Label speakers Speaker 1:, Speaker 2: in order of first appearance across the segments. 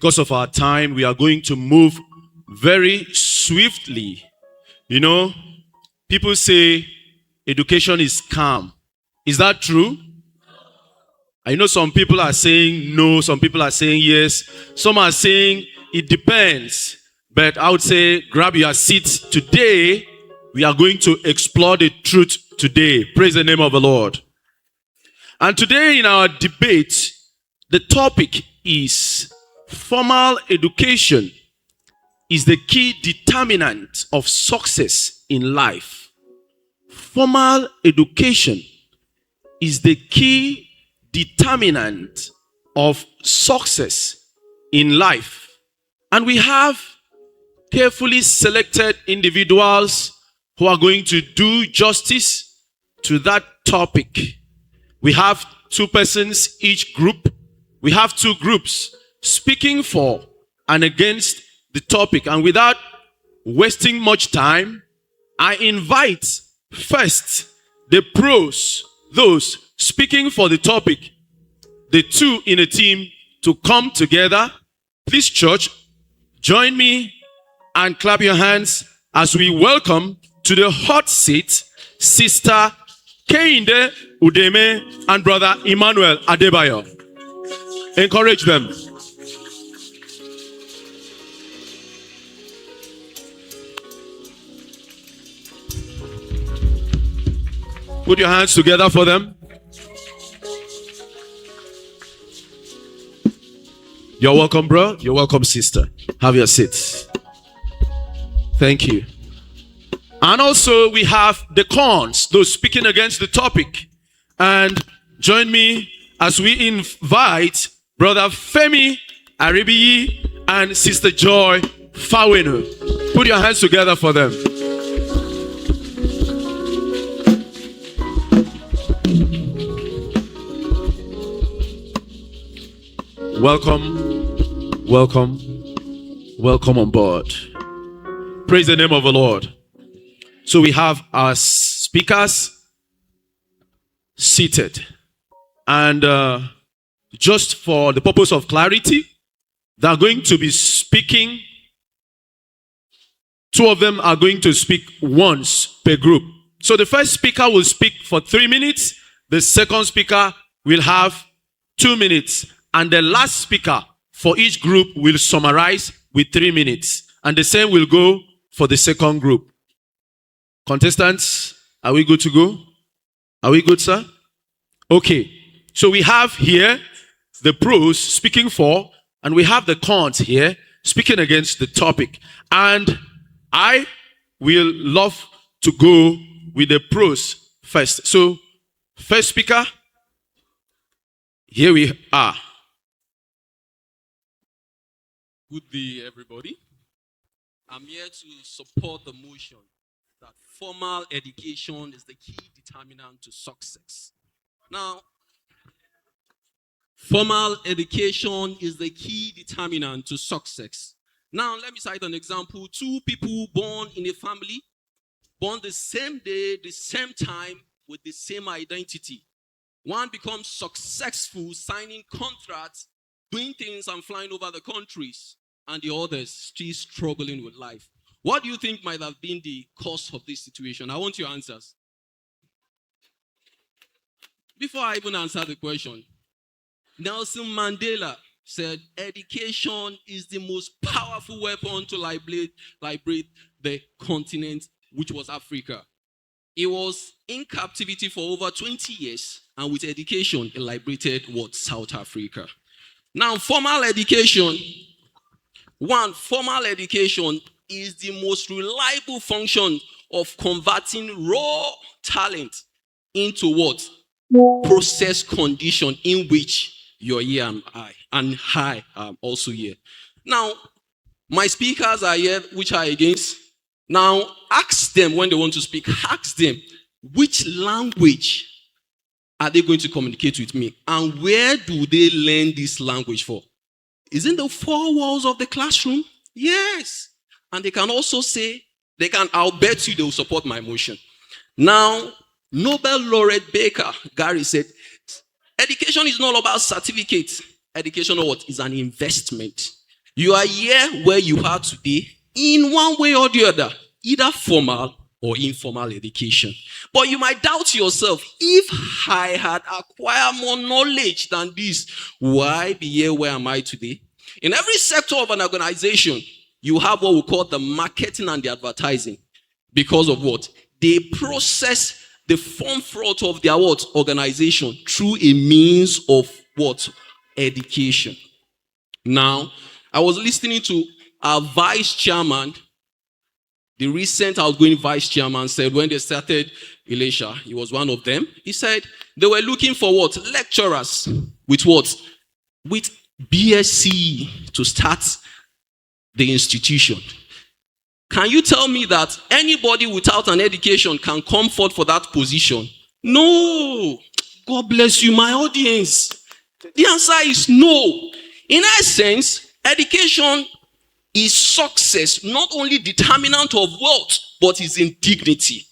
Speaker 1: Because of our time, we are going to move very swiftly. You know, people say education is scam. Is that true? I know some people are saying no, some people are saying yes, some are saying it depends. But I would say grab your seats. Today, we are going to explore the truth today. Praise the name of the Lord. And today in our debate, the topic is formal education is the key determinant of success in life. Formal education is the key determinant of success in life. And we have carefully selected individuals who are going to do justice to that topic. We have two persons each group. We have two groups speaking for and against the topic. And without wasting much time, I invite first the pros, those speaking for the topic, the two in a team, to come together. Please, church, join me and clap your hands as we welcome to the hot seat Sister Kehinde Udeme and Brother Emmanuel Adebayo. Encourage them. Put your hands together for them. You're welcome, bro. You're welcome, sister. Have your seats. Thank you. And also we have the cons, those speaking against the topic. And join me as we invite Brother Femi Aribiyi and Sister Joy Fawenu. Put your hands together for them. Welcome, welcome, welcome on board. Praise the name of the Lord. So we have our speakers seated. And just for the purpose of clarity, they are going to be speaking. Two of them are going to speak once per group. So the first speaker will speak for 3 minutes. The second speaker will have 2 minutes. And the last speaker for each group will summarize with 3 minutes. And the same will go for the second group. Contestants, are we good to go? Are we good, sir? Okay. So we have here the pros speaking for, and we have the cons here speaking against the topic. And I will love to go with the pros first. So, first speaker, here we are.
Speaker 2: Good day, everybody. I'm here to support the motion that formal education is the key determinant to success. Now, formal education is the key determinant to success. Now, let me cite an example. Two people born in a family, born the same day, the same time, with the same identity. One becomes successful, signing contracts, doing things and flying over the countries, and the others still struggling with life. What do you think might have been the cause of this situation? I want your answers. Before I even answer the question, Nelson Mandela said, education is the most powerful weapon to liberate the continent, which was Africa. He was in captivity for over 20 years, and with education, he liberated South Africa. Now, formal education is the most reliable function of converting raw talent into what? Process condition in which you're here and I am also here. Now, my speakers are here, which are against. Now, ask them when they want to speak, ask them which language are they going to communicate with me, and where do they learn this language for? Is it in the four walls of the classroom? Yes. And they can also say, I'll bet you they will support my motion. Now, Nobel laureate Baker, Gary, said, education is not about certificates. Education is an investment. You are here where you are today in one way or the other, either formal or informal education. But you might doubt yourself, if I had acquired more knowledge than this, why be here where am I today? In every sector of an organization, you have what we call the marketing and the advertising. Because of what? They process the form front of their what? Organization through a means of what? Education. Now, I was listening to our vice chairman. The recent outgoing vice chairman said when they started Elisha, he was one of them. He said they were looking for what? Lecturers with what? With BSc to start the institution. Can you tell me that anybody without an education can come forth for that position? No. God bless you, my audience. The answer is no. In essence, education is success, not only determinant of wealth, but is in dignity.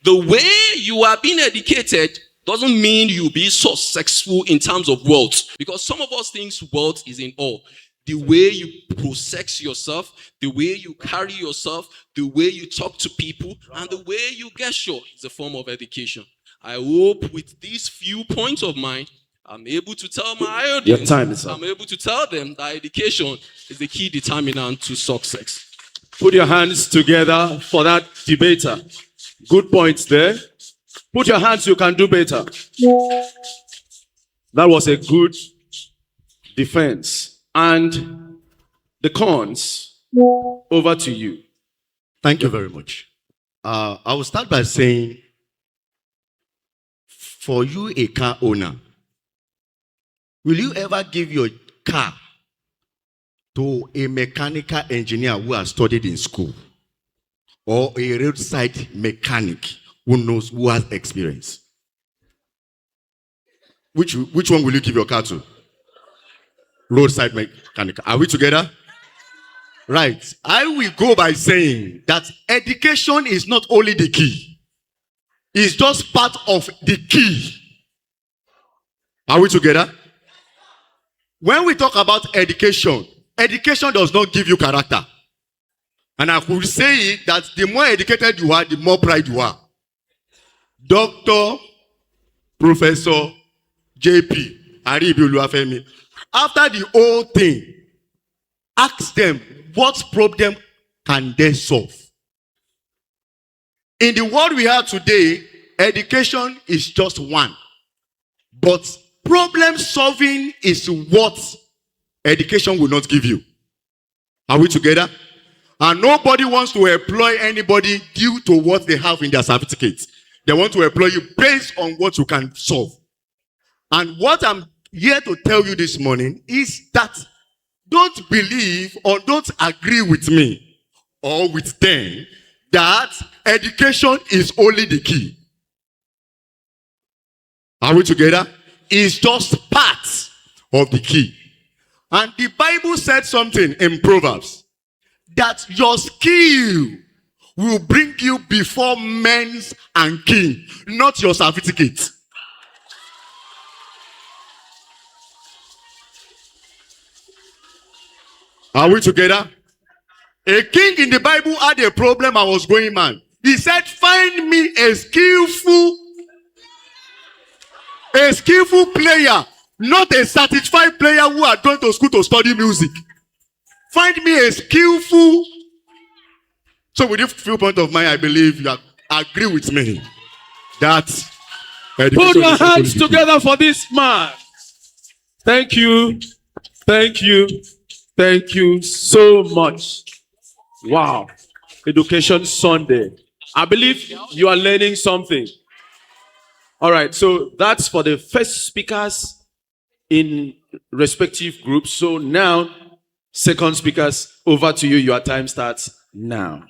Speaker 2: The way you are being educated doesn't mean you'll be successful in terms of wealth, because some of us think wealth is in all. The way you process yourself, the way you carry yourself, the way you talk to people, and the way you gesture is a form of education. I hope with these few points of mine, I'm able to tell my audience, I'm able to tell them that education is the key determinant to success.
Speaker 1: Put your hands together for that debater. Good points there. Put your hands, you can do better. That was a good defense. And the cons, over to you.
Speaker 3: Thank you very much. I will start by saying, for you, a car owner, will you ever give your car to a mechanical engineer who has studied in school, or a roadside mechanic who has experience? Which one will you give your car to? Roadside mechanic. Are we together? Right. I will go by saying that education is not only the key. It's just part of the key. Are we together? When we talk about education, education does not give you character. And I could say that the more educated you are, the more pride you are. Doctor, Professor, JP, Aribi Oluwafemi. After the whole thing, ask them what problem can they solve. In the world we have today, education is just one. But problem solving is what education will not give you. Are we together? And nobody wants to employ anybody due to what they have in their certificate. They want to employ you based on what you can solve. And what I'm here to tell you this morning is that don't believe or don't agree with me or with them that education is only the key. Are we together? It's just part of the key. And the Bible said something in Proverbs, that your skill will bring you before men and king, not your certificate. Are we together? A king in the Bible had a problem and was going mad. He said, find me a skillful player, not a certified player who had gone to school to study music. Find me a skillful. So with this viewpoint of mine, I believe you agree with me that
Speaker 1: put your hands together for this man. Thank you. Thank you. Thank you so much. Wow. Education Sunday. I believe you are learning something. All right. So that's for the first speakers in respective groups. So now, second speakers, over to you. Your time starts now.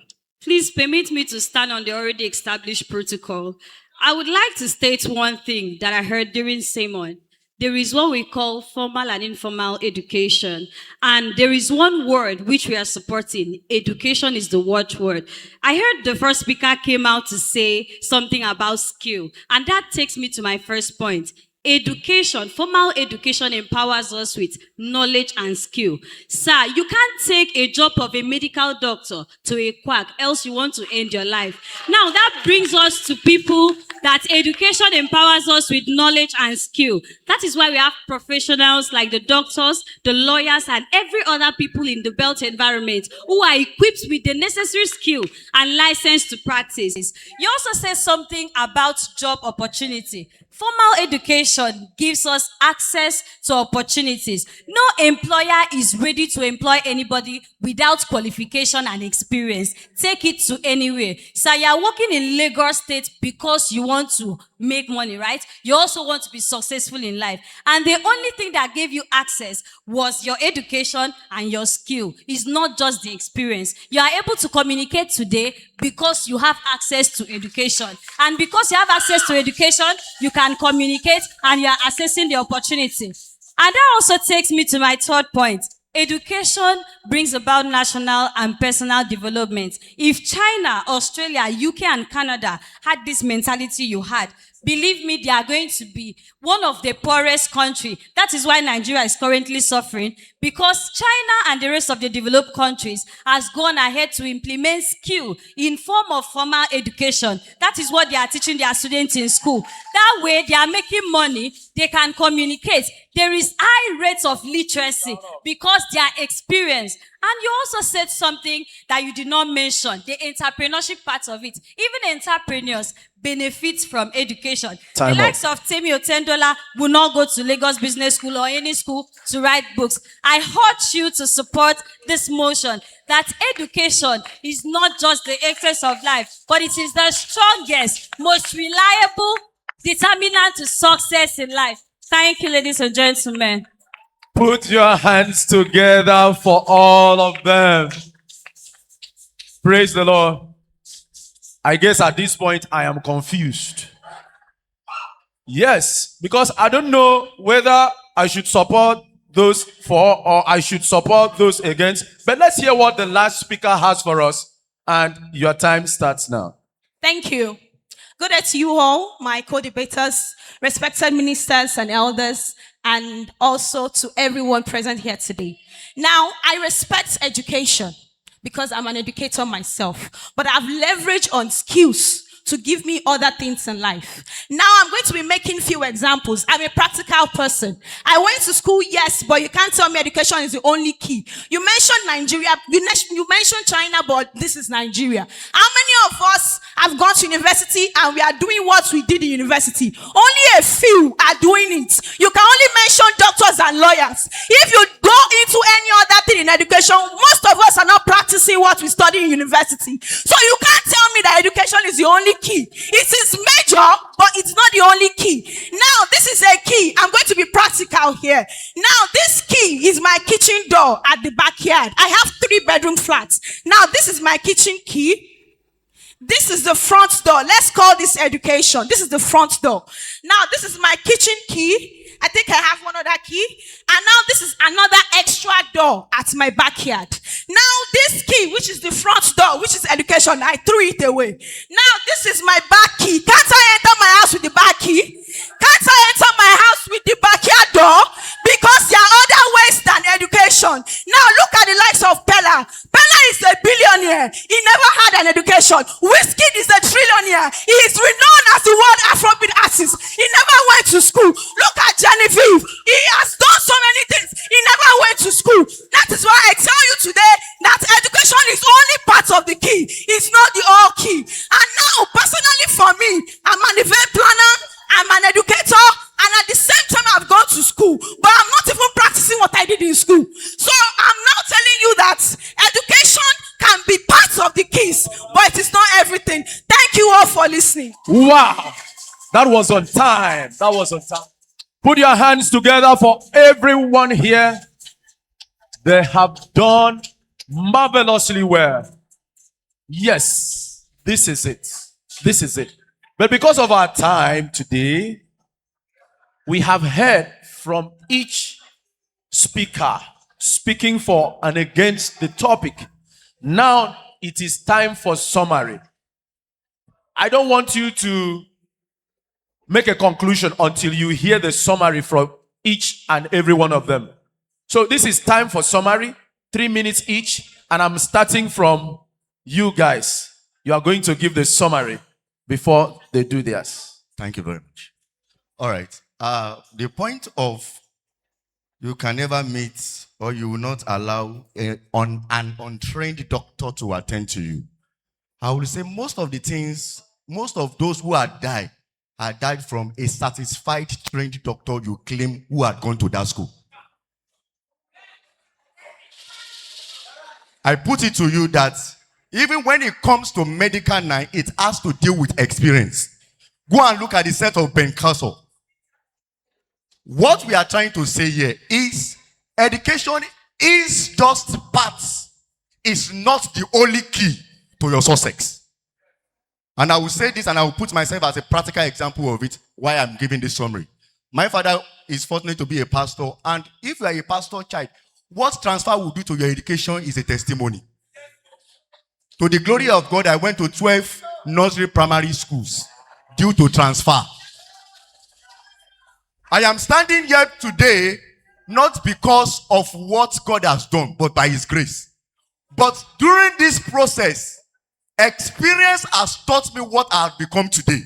Speaker 4: Please permit me to stand on the already established protocol. I would like to state one thing that I heard during sermon. There is what we call formal and informal education. And there is one word which we are supporting. Education is the watchword. I heard the first speaker came out to say something about skill. And that takes me to my first point. Education, formal education empowers us with knowledge and skill. Sir, you can't take a job of a medical doctor to a quack, else you want to end your life. Now, that brings us to people that education empowers us with knowledge and skill. That is why we have professionals like the doctors, the lawyers, and every other people in the built environment who are equipped with the necessary skill and license to practice.
Speaker 5: You also said something about job opportunity. Formal education gives us access to opportunities. No employer is ready to employ anybody without qualification and experience. Take it to anywhere. So you're working in Lagos State because you want to make money, right? You also want to be successful in life. And the only thing that gave you access was your education and your skill. It's not just the experience. You are able to communicate today because you have access to education. And because you have access to education, you can communicate and you are accessing the opportunity. And that also takes me to my third point. Education brings about national and personal development. If China, Australia, UK, and Canada had this mentality you had, believe me, they are going to be one of the poorest countries. That is why Nigeria is currently suffering, because China and the rest of the developed countries has gone ahead to implement skill in form of formal education. That is what they are teaching their students in school. That way, they are making money, they can communicate. There is high rates of literacy because they are experienced. And you also said something that you did not mention, the entrepreneurship part of it. Even entrepreneurs benefit from education. The likes of Temi Otendola will not go to Lagos Business School or any school to write books. I urge you to support this motion that education is not just the excess of life, but it is the strongest, most reliable determinant to success in life. Thank you, ladies and gentlemen.
Speaker 6: Put your hands together for all of them. Praise the Lord. I guess at this point I am confused. Yes, because I don't know whether I should support those for or I should support those against. But let's hear what the last speaker has for us. And your time starts now.
Speaker 7: Thank you. Good day to you all, my co-debaters, respected ministers and elders, and also to everyone present here today. Now, I respect education because I'm an educator myself, but I've leveraged on skills to give me other things in life. Now I'm going to be making few examples. I'm a practical person. I went to school, yes, but you can't tell me education is the only key. You mentioned Nigeria, you mentioned China, but this is Nigeria. How many of us have gone to university and we are doing what we did in university? Only a few are doing it. You can only mention doctors and lawyers. If you go into any other thing in education, most of us are not practicing what we study in university. So you can't tell me that education is the only key. It is major, but it's not the only key. Now, this is a key. I'm going to be practical here. Now, this key is my kitchen door at the backyard. I have 3-bedroom flats. Now, this is my kitchen key. This is the front door. Let's call this education. This is the front door. Now, this is my kitchen key. I think I have one other key. And now this is another extra door at my backyard. Now this key, which is the front door, which is education, I threw it away. Now this is my back key. Can't I enter my house with the back key? Can't I enter my house with the backyard door? Because there are other ways than education. Now look at the likes of Pella. Pella is a billionaire. He never had an education. Wizkid is a trillionaire. He is renowned as the world Afrobeat artist. He never went to school. Look at Genevieve. He has done so many things. He never went to school. That is why I tell you today that education is only part of the key. It's not the all key. And now, personally for me, I'm an event planner. I'm an educator. And at the same time, I've gone to school. But I'm not even practicing what I did in school. So I'm now telling you that education can be part of the keys, but it is not everything. Thank you all for listening.
Speaker 6: Wow. That was on time. That was on time. Put your hands together for everyone here. They have done marvelously well. Yes, this is it. This is it. But because of our time today, we have heard from each speaker speaking for and against the topic. Now it is time for summary. I don't want you to make a conclusion until you hear the summary from each and every one of them. So this is time for summary, 3 minutes each, and I'm starting from you guys. You are going to give the summary before they do theirs.
Speaker 3: Thank you very much. All right. The point of you can never meet or you will not allow an untrained doctor to attend to you. I will say most of the things, most of those who had died from a satisfied trained doctor you claim who had gone to that school. I put it to you that even when it comes to medical line, it has to deal with experience. Go and look at the set of Ben Castle. What we are trying to say here is education is just parts. It's not the only key to your success. And I will say this and I will put myself as a practical example of it why I'm giving this summary. My father is fortunate to be a pastor, and if you are a pastor child, what transfer will do to your education is a testimony. To the glory of God, I went to 12 nursery primary schools due to transfer. I am standing here today not because of what God has done, but by His grace. But during this process, experience has taught me what I have become today.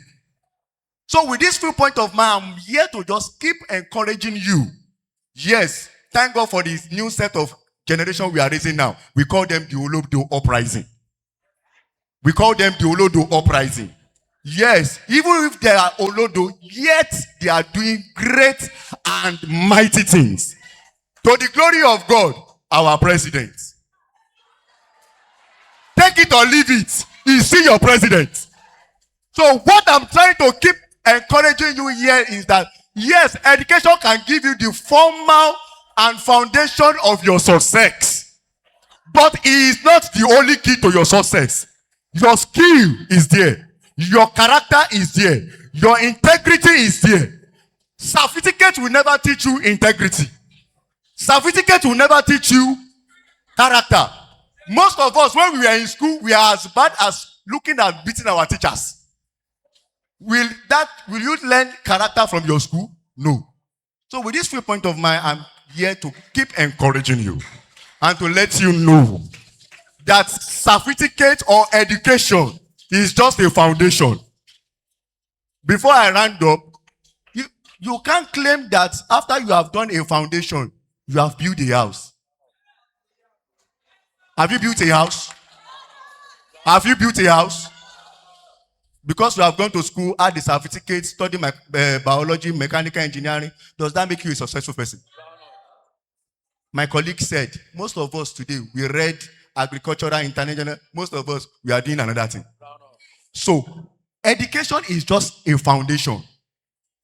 Speaker 3: So with this few point of mind, I'm here to just keep encouraging you. Yes, thank God for this new set of generation we are raising now. We call them the Olodo uprising. We call them the Olodo uprising. Yes, even if they are Olodo, yet they are doing great and mighty things. To the glory of God, our president. Take it or leave it. He's still your president. So what I'm trying to keep encouraging you here is that, yes, education can give you the formal and foundation of your success. But it is not the only key to your success. Your skill is there. Your character is there. Your integrity is there. Certificate will never teach you integrity. Certificate will never teach you character. Most of us, when we were in school, we are as bad as looking at beating our teachers. Will you learn character from your school? No. So with this viewpoint of mine, I'm here to keep encouraging you and to let you know that certificate or education is just a foundation. Before I round up, you can't claim that after you have done a foundation, you have built a house. Have you built a house? Have you built a house? Because you have gone to school, had the certificate, studied biology, mechanical engineering, does that make you a successful person? My colleague said, most of us today, we read agricultural, international, most of us, we are doing another thing. So, education is just a foundation.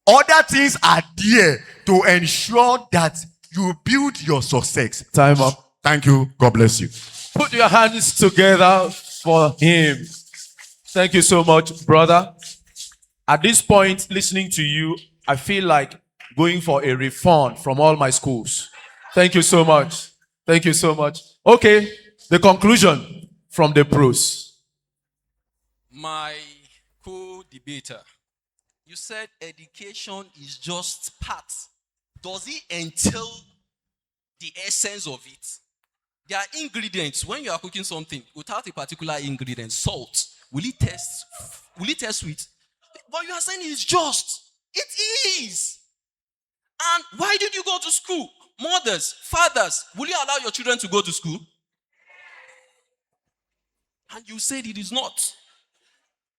Speaker 3: Other things are there to ensure that you build your success.
Speaker 6: Time up.
Speaker 3: Thank you. God bless you.
Speaker 6: Put your hands together for him. Thank you so much, brother. At this point, listening to you, I feel like going for a refund from all my schools. Thank you so much. Thank you so much. Okay, the conclusion from the pros.
Speaker 2: My co-debater, you said education is just part. Does it entail the essence of it? There are ingredients. When you are cooking something without a particular ingredient, salt, will it taste sweet? But you are saying it's just. It is. And why did you go to school? Mothers, fathers, will you allow your children to go to school? And you said it is not.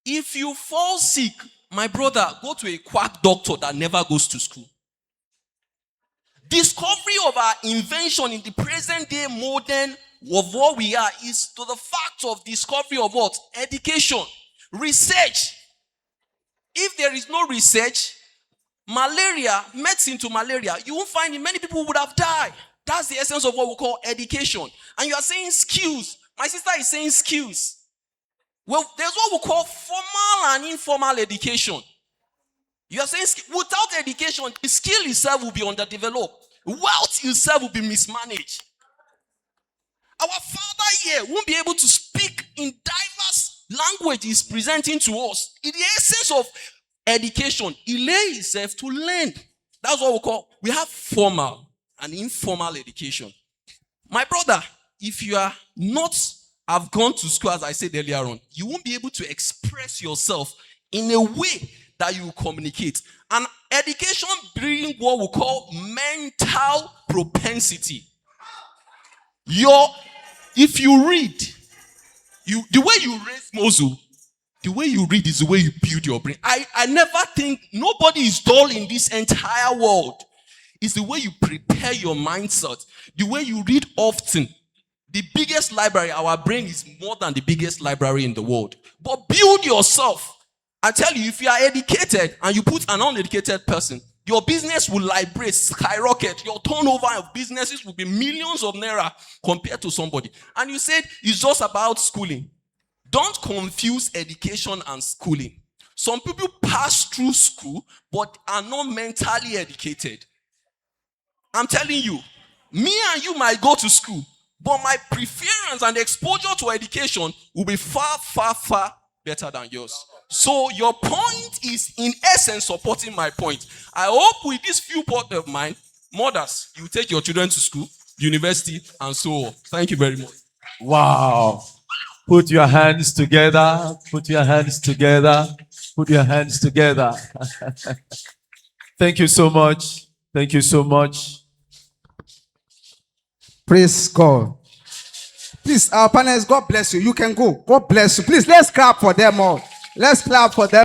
Speaker 2: If you fall sick, my brother, go to a quack doctor that never goes to school. Discovery of our invention in the present day modern of what we are is to the fact of discovery of what? Education. Research. If there is no research, malaria, medicine to malaria, you won't find it. Many people would have died. That's the essence of what we call education. And you are saying skills. My sister is saying skills. Well, there's what we call formal and informal education. You are saying without education, the skill itself will be underdeveloped. Wealth itself will be mismanaged. Our father here won't be able to speak in diverse languages presenting to us. In the essence of education, he lay himself to learn. That's what we have formal and informal education. My brother, if you are not have gone to school, as I said earlier on, you won't be able to express yourself in a way that you communicate. And education brings what we call mental propensity. If you read, the way you raise Mozu, the way you read is the way you build your brain. I never think nobody is dull in this entire world. It's the way you prepare your mindset, the way you read often. The biggest library, our brain is more than the biggest library in the world. But build yourself. I tell you, if you are educated and you put an uneducated person, your business will liberate, skyrocket. Your turnover of businesses will be millions of naira compared to somebody. And you said it's just about schooling. Don't confuse education and schooling. Some people pass through school but are not mentally educated. I'm telling you, me and you might go to school, but my preference and exposure to education will be far, far, far better than yours. So your point is in essence supporting my point. I hope with this viewpoint of mine, mothers, you take your children to school, university, and so on. Thank you very much.
Speaker 6: Wow. Put your hands together. Put your hands together. Put your hands together. Thank you so much. Thank you so much.
Speaker 8: Praise God. Please, our panelists, God bless you. You can go. God bless you. Please, let's clap for them all. Let's clap for them.